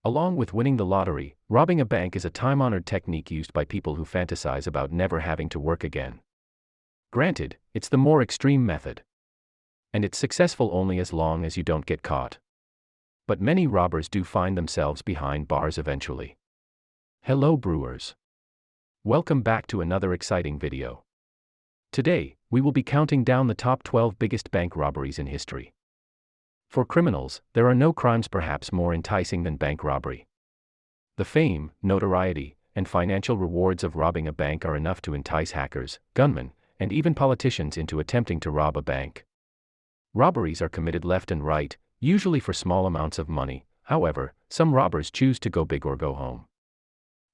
Along with winning the lottery, robbing a bank is a time-honored technique used by people who fantasize about never having to work again. Granted, it's the more extreme method. And it's successful only as long as you don't get caught. But many robbers do find themselves behind bars eventually. Hello brewers. Welcome back to another exciting video. Today, we will be counting down the top 12 biggest bank robberies in history. For criminals, there are no crimes perhaps more enticing than bank robbery. The fame, notoriety, and financial rewards of robbing a bank are enough to entice hackers, gunmen, and even politicians into attempting to rob a bank. Robberies are committed left and right, usually for small amounts of money. However, some robbers choose to go big or go home.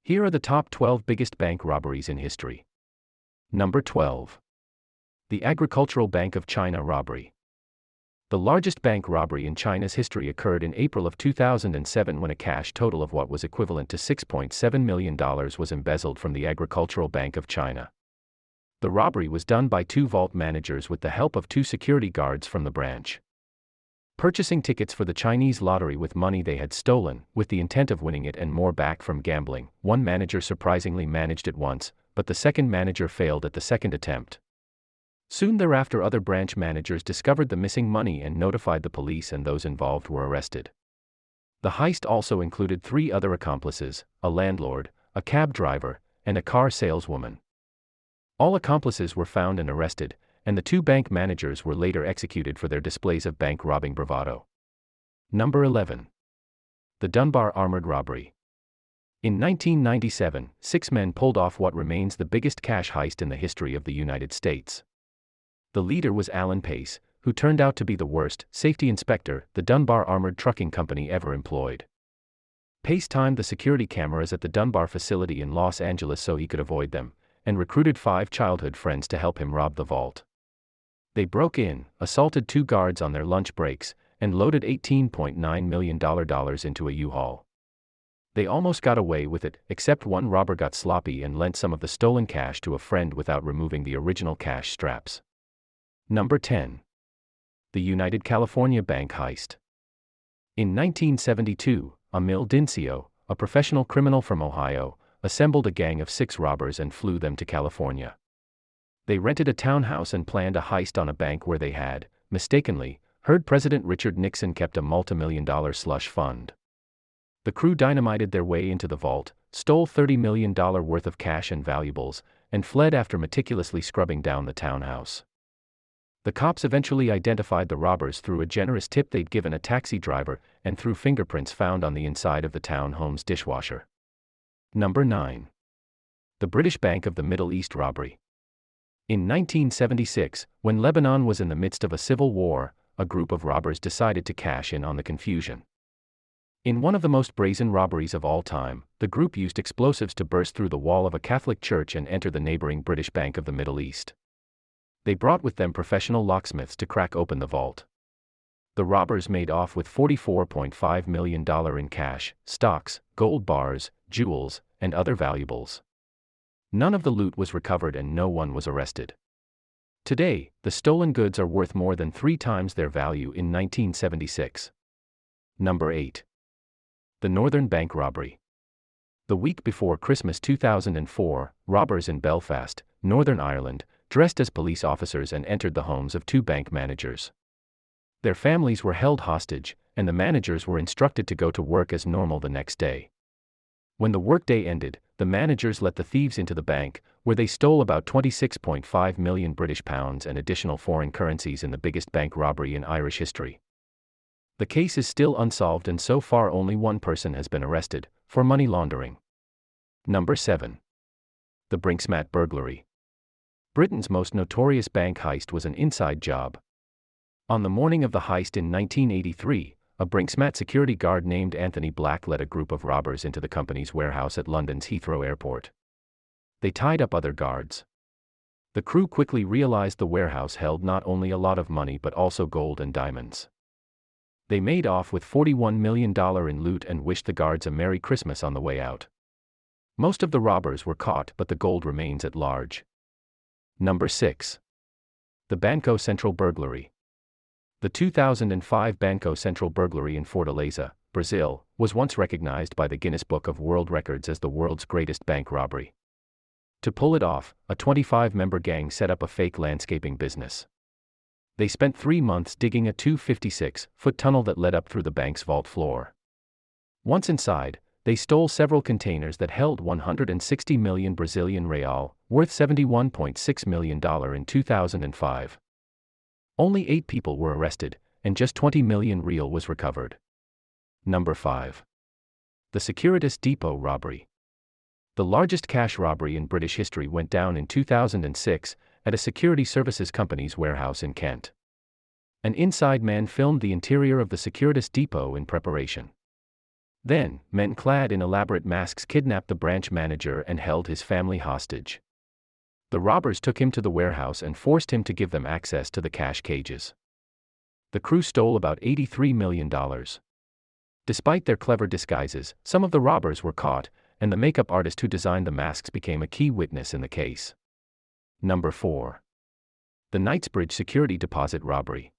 Here are the top 12 biggest bank robberies in history. Number 12. The Agricultural Bank of China robbery. The largest bank robbery in China's history occurred in April of 2007 when a cash total of what was equivalent to $6.7 million was embezzled from the Agricultural Bank of China. The robbery was done by two vault managers with the help of two security guards from the branch. Purchasing tickets for the Chinese lottery with money they had stolen, with the intent of winning it and more back from gambling, one manager surprisingly managed it once, but the second manager failed at the second attempt. Soon thereafter, other branch managers discovered the missing money and notified the police, and those involved were arrested. The heist also included 3 other accomplices, a landlord, a cab driver, and a car saleswoman. All accomplices were found and arrested, and the 2 bank managers were later executed for their displays of bank robbing bravado. Number 11. The Dunbar armored robbery. In 1997, 6 men pulled off what remains the biggest cash heist in the history of the United States. The leader was Alan Pace, who turned out to be the worst safety inspector the Dunbar Armored Trucking Company ever employed. Pace timed the security cameras at the Dunbar facility in Los Angeles so he could avoid them, and recruited 5 childhood friends to help him rob the vault. They broke in, assaulted 2 guards on their lunch breaks, and loaded $18.9 million into a U-Haul. They almost got away with it, except one robber got sloppy and lent some of the stolen cash to a friend without removing the original cash straps. Number 10. The United California Bank heist. In 1972, Emil Dincio, a professional criminal from Ohio, assembled a gang of 6 robbers and flew them to California. They rented a townhouse and planned a heist on a bank where they had, mistakenly, heard President Richard Nixon kept a multi-million-dollar slush fund. The crew dynamited their way into the vault, stole $30 million worth of cash and valuables, and fled after meticulously scrubbing down the townhouse. The cops eventually identified the robbers through a generous tip they'd given a taxi driver and through fingerprints found on the inside of the townhome's dishwasher. Number 9. The British Bank of the Middle East robbery. In 1976, when Lebanon was in the midst of a civil war, a group of robbers decided to cash in on the confusion. In one of the most brazen robberies of all time, the group used explosives to burst through the wall of a Catholic church and enter the neighboring British Bank of the Middle East. They brought with them professional locksmiths to crack open the vault. The robbers made off with $44.5 million in cash, stocks, gold bars, jewels, and other valuables. None of the loot was recovered and no one was arrested. Today, the stolen goods are worth more than 3 times their value in 1976. Number 8. The Northern Bank robbery. The week before Christmas 2004, robbers in Belfast, Northern Ireland, dressed as police officers and entered the homes of 2 bank managers. Their families were held hostage, and the managers were instructed to go to work as normal the next day. When the workday ended, the managers let the thieves into the bank, where they stole about £26.5 million British pounds and additional foreign currencies in the biggest bank robbery in Irish history. The case is still unsolved and so far only one person has been arrested, for money laundering. Number 7. The Brinksmat Burglary. Britain's most notorious bank heist was an inside job. On the morning of the heist in 1983, a Brinksmat security guard named Anthony Black led a group of robbers into the company's warehouse at London's Heathrow Airport. They tied up other guards. The crew quickly realized the warehouse held not only a lot of money but also gold and diamonds. They made off with $41 million in loot and wished the guards a Merry Christmas on the way out. Most of the robbers were caught, but the gold remains at large. Number 6. The Banco Central Burglary. The 2005 Banco Central Burglary in Fortaleza, Brazil, was once recognized by the Guinness Book of World Records as the world's greatest bank robbery. To pull it off, a 25-member gang set up a fake landscaping business. They spent 3 months digging a 256-foot tunnel that led up through the bank's vault floor. Once inside, they stole several containers that held 160 million Brazilian real, worth $71.6 million in 2005. Only 8 people were arrested, and just 20 million real was recovered. Number 5. The Securitist Depot Robbery. The largest cash robbery in British history went down in 2006 at a security services company's warehouse in Kent. An inside man filmed the interior of the Securitist Depot in preparation. Then, men clad in elaborate masks kidnapped the branch manager and held his family hostage. The robbers took him to the warehouse and forced him to give them access to the cash cages. The crew stole about $83 million. Despite their clever disguises, some of the robbers were caught, and the makeup artist who designed the masks became a key witness in the case. Number 4. The Knightsbridge Security Deposit Robbery.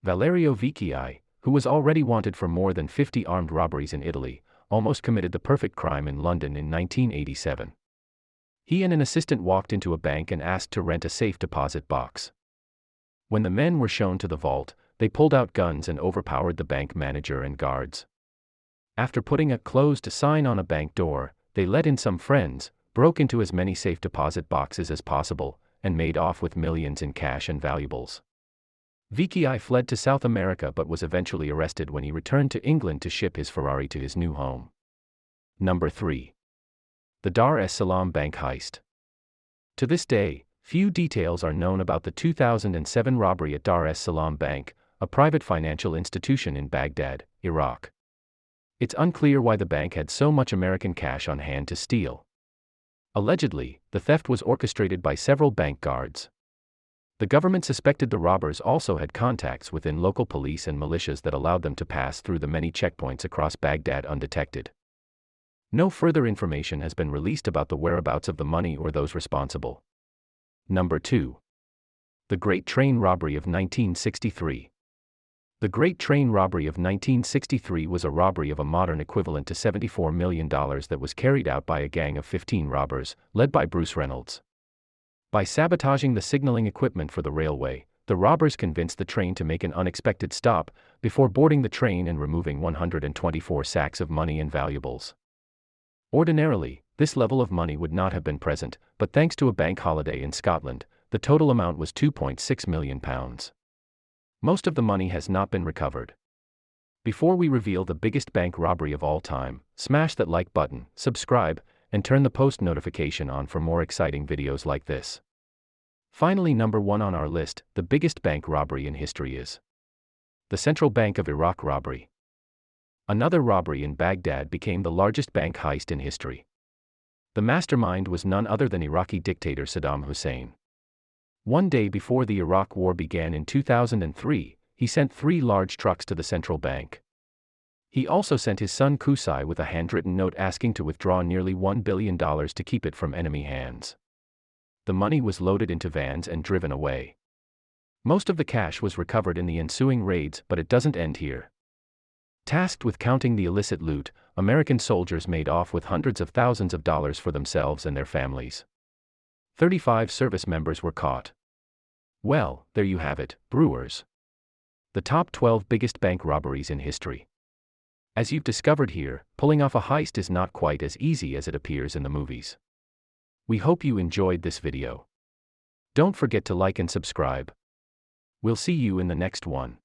Valerio Vecchi, who was already wanted for more than 50 armed robberies in Italy, almost committed the perfect crime in London in 1987. He and an assistant walked into a bank and asked to rent a safe deposit box. When the men were shown to the vault, they pulled out guns and overpowered the bank manager and guards. After putting a closed sign on a bank door, they let in some friends, broke into as many safe deposit boxes as possible, and made off with millions in cash and valuables. Vecchi fled to South America but was eventually arrested when he returned to England to ship his Ferrari to his new home. Number 3. The Dar es Salaam Bank Heist. To this day, few details are known about the 2007 robbery at Dar es Salaam Bank, a private financial institution in Baghdad, Iraq. It's unclear why the bank had so much American cash on hand to steal. Allegedly, the theft was orchestrated by several bank guards. The government suspected the robbers also had contacts within local police and militias that allowed them to pass through the many checkpoints across Baghdad undetected. No further information has been released about the whereabouts of the money or those responsible. Number 2. The Great Train Robbery of 1963. The Great Train Robbery of 1963 was a robbery of a modern equivalent to $74 million that was carried out by a gang of 15 robbers, led by Bruce Reynolds. By sabotaging the signaling equipment for the railway, the robbers convinced the train to make an unexpected stop, before boarding the train and removing 124 sacks of money and valuables. Ordinarily, this level of money would not have been present, but thanks to a bank holiday in Scotland, the total amount was £2.6 million. Most of the money has not been recovered. Before we reveal the biggest bank robbery of all time, smash that like button, subscribe, and turn the post notification on for more exciting videos like this. Finally, number 1 on our list, the biggest bank robbery in history is the Central Bank of Iraq robbery. Another robbery in Baghdad became the largest bank heist in history. The mastermind was none other than Iraqi dictator Saddam Hussein. One day before the Iraq War began in 2003, he sent 3 large trucks to the central bank. He also sent his son Qusay with a handwritten note asking to withdraw nearly $1 billion to keep it from enemy hands. The money was loaded into vans and driven away. Most of the cash was recovered in the ensuing raids, but it doesn't end here. Tasked with counting the illicit loot, American soldiers made off with hundreds of thousands of dollars for themselves and their families. 35 service members were caught. Well, there you have it, Brewers. The top 12 biggest bank robberies in history. As you've discovered here, pulling off a heist is not quite as easy as it appears in the movies. We hope you enjoyed this video. Don't forget to like and subscribe. We'll see you in the next one.